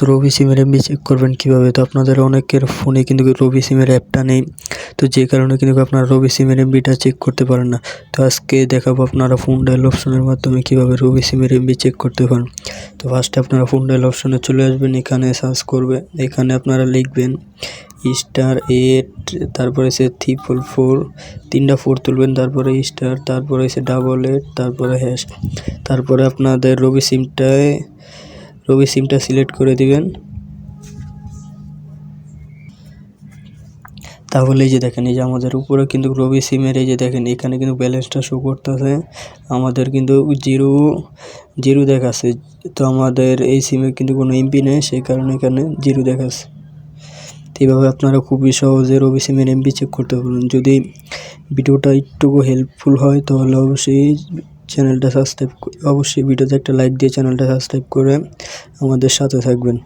তো রবি সিমের MB check করবেন কীভাবে? তো আপনাদের অনেকের ফোনে কিন্তু রবি সিমের অ্যাপটা নেই, তো যে কারণে কিন্তু আপনারা রবি সিমের এমবিটা চেক করতে পারেন না। তো আজকে দেখাবো আপনারা ফোন ডায়াল অপশনের মাধ্যমে কীভাবে রবি সিমের এমবি চেক করতে পারেন। তো ফার্স্টে আপনারা ফোন ডায়াল অপশনে চলে আসবেন, এখানে সার্চ করবে, এখানে আপনারা লিখবেন *8, তারপরে সে 344, 3টা 4 তুলবেন, তারপরে স্টার, তারপরে সে 88, তারপরে হ্যাশ, তারপরে আপনাদের রবি সিমটা সিলেক্ট করে দিবেন। তাহলে এই যে দেখেন, এই যে আমাদের উপরে কিন্তু রবি সিমের এই যে দেখেন এখানে কিন্তু ব্যালেন্সটা শো করতেছে, আমাদের কিন্তু জিরো দেখাচ্ছে। তো আমাদের এই সিমে কিন্তু কোনো এমবি নেই, সেই কারণে এখানে জিরো দেখাচ্ছে। এইভাবে আপনারা খুবই সহজে রবি সিমের এমবি চেক করতে পারবেন। যদি ভিডিওটা একটু হেল্পফুল হয় তাহলে অবশ্যই চ্যানেলটা সাবস্ক্রাইব, অবশ্যই ভিডিওতে একটা লাইক দিয়ে চ্যানেলটা সাবস্ক্রাইব করে আমাদের সাথে থাকবেন।